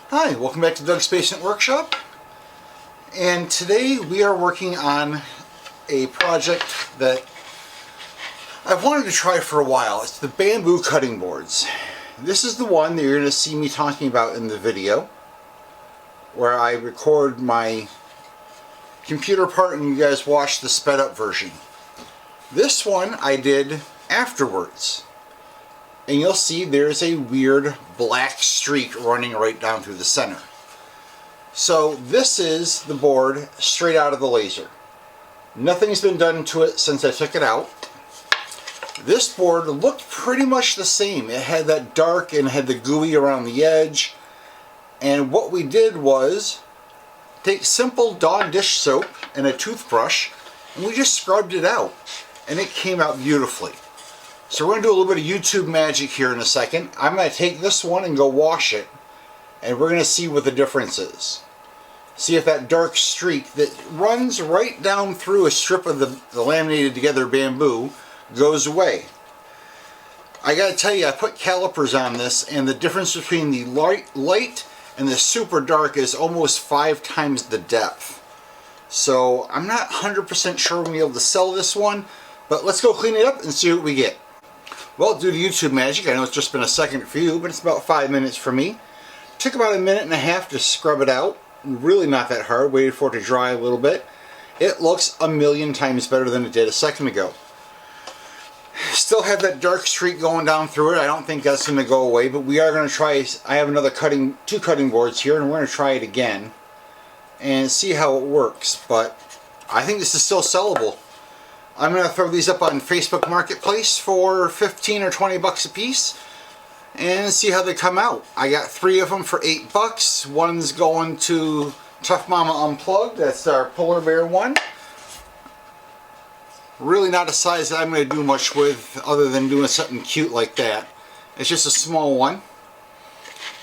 Hi, welcome back to Doug's Basement Workshop. And today we are working on a project that I've wanted to try for a while. It's the bamboo cutting boards. This is the one that you're going to see me talking about in the video, where I record my computer part and you guys watch the sped up version. This one I did afterwards. And you'll see there's a weird black streak running right down through the center. So this is the board straight out of the laser. Nothing's been done to it since I took it out. This board looked pretty much the same. It had that dark and had the gooey around the edge. And what we did was take simple Dawn dish soap and a toothbrush and we just scrubbed it out. And it came out beautifully. So we're going to do a little bit of YouTube magic here in a second. I'm going to take this one and go wash it. And we're going to see what the difference is. See if that dark streak that runs right down through a strip of the laminated together bamboo goes away. I got to tell you, I put calipers on this and the difference between the light and the super dark is almost 5 times the depth. So I'm not 100% sure we're going to be able to sell this one. But let's go clean it up and see what we get. Well, due to YouTube magic, I know it's just been a second for you, but it's about 5 minutes for me. Took about a minute and a half to scrub it out. Really not that hard. Waited for it to dry a little bit. It looks a million times better than it did a second ago. Still have that dark streak going down through it. I don't think that's going to go away, but we are going to try. I have two cutting boards here, and we're going to try it again and see how it works. But I think this is still sellable. I'm going to throw these up on Facebook Marketplace for 15 or 20 bucks a piece and see how they come out. I got 3 of them for 8 bucks. One's going to Tough Mama Unplugged. That's our polar bear one. Really not a size that I'm going to do much with other than doing something cute like that. It's just a small one.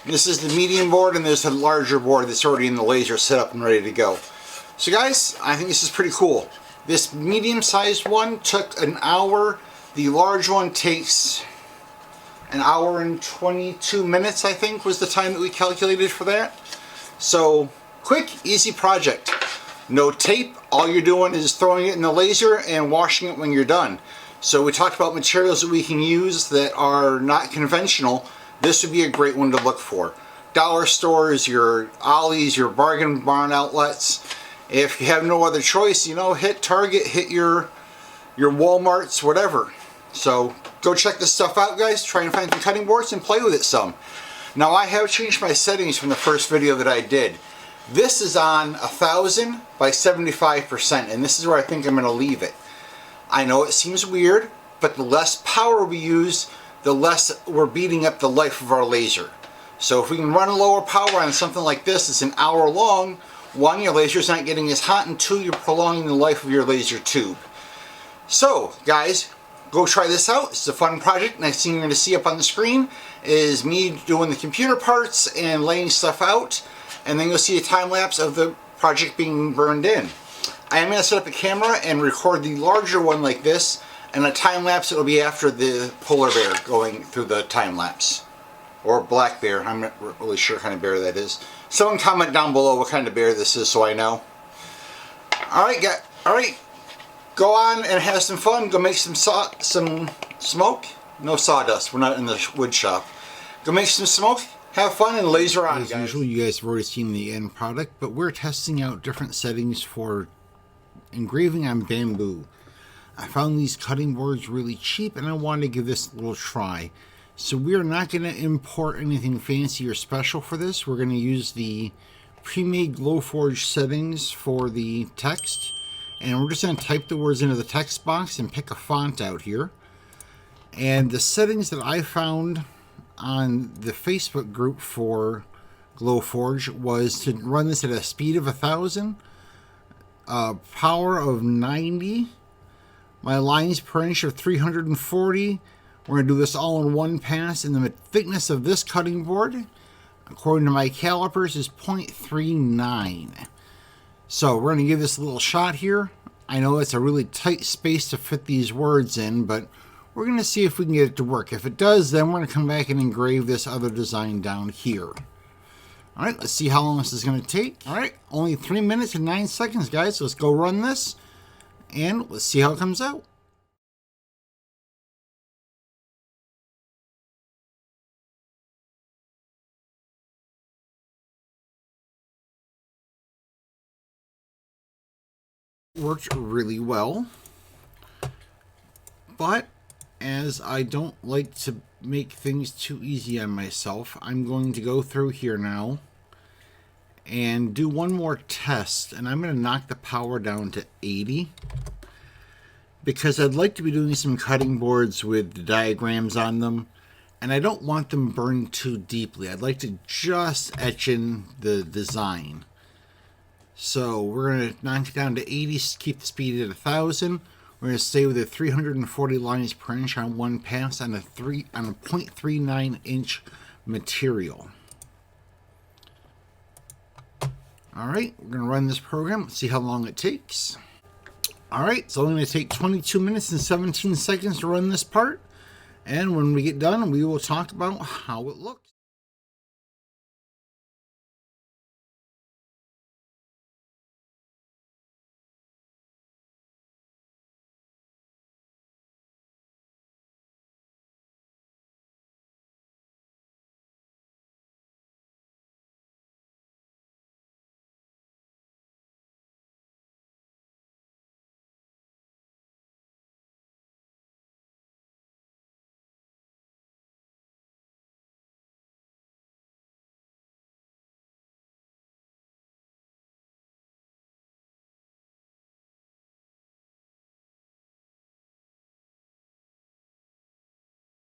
This is the medium board and there's a larger board that's already in the laser set up and ready to go. So guys, I think this is pretty cool. This medium-sized one took an hour. The large one takes an hour and 22 minutes, I think, was the time that we calculated for that. So, quick, easy project. No tape. All you're doing is throwing it in the laser and washing it when you're done. So we talked about materials that we can use that are not conventional. This would be a great one to look for. Dollar stores, your Ollie's, your bargain barn outlets. If you have no other choice, you know, hit Target, hit your Walmarts, whatever. So go check this stuff out, guys. Try and find some cutting boards and play with it some. Now I have changed my settings from the first video that I did. This is on 1000 by 75%, and this is where I think I'm going to leave it. I know it seems weird, but the less power we use, the less we're beating up the life of our laser. So if we can run a lower power on something like this, it's an hour long. 1, your laser's not getting as hot, and 2, you're prolonging the life of your laser tube. So, guys, go try this out. It's a fun project. Next thing you're going to see up on the screen is me doing the computer parts and laying stuff out, and then you'll see a time lapse of the project being burned in. I am going to set up a camera and record the larger one like this, and a time lapse it will be after the polar bear going through the time lapse. Or black bear. I'm not really sure what kind of bear that is. Someone comment down below what kind of bear this is so I know. Alright, go on and have some fun. Go make some smoke. No sawdust. We're not in the wood shop. Go make some smoke. Have fun and laser on, guys. As usual, you guys have already seen the end product, but we're testing out different settings for engraving on bamboo. I found these cutting boards really cheap and I wanted to give this a little try. So we are not going to import anything fancy or special for this. We're going to use the pre-made Glowforge settings for the text. And we're just going to type the words into the text box and pick a font out here. And the settings that I found on the Facebook group for Glowforge was to run this at a speed of 1000, power of 90, my lines per inch of 340. We're going to do this all in one pass, and the thickness of this cutting board, according to my calipers, is 0.39. So we're going to give this a little shot here. I know it's a really tight space to fit these words in, but we're going to see if we can get it to work. If it does, then we're going to come back and engrave this other design down here. All right, let's see how long this is going to take. All right, only 3 minutes and 9 seconds, guys. So let's go run this, and let's see how it comes out. Worked really well, but as I don't like to make things too easy on myself, I'm going to go through here now and do one more test, and I'm going to knock the power down to 80 because I'd like to be doing some cutting boards with the diagrams on them, and I don't want them burned too deeply. I'd like to just etch in the design. So we're going to knock it down to 80, keep the speed at 1,000. We're going to stay with the 340 lines per inch on one pass on a 0.39 inch material. All right, we're going to run this program. Let's see how long it takes. All right, it's only going to take 22 minutes and 17 seconds to run this part. And when we get done, we will talk about how it looks.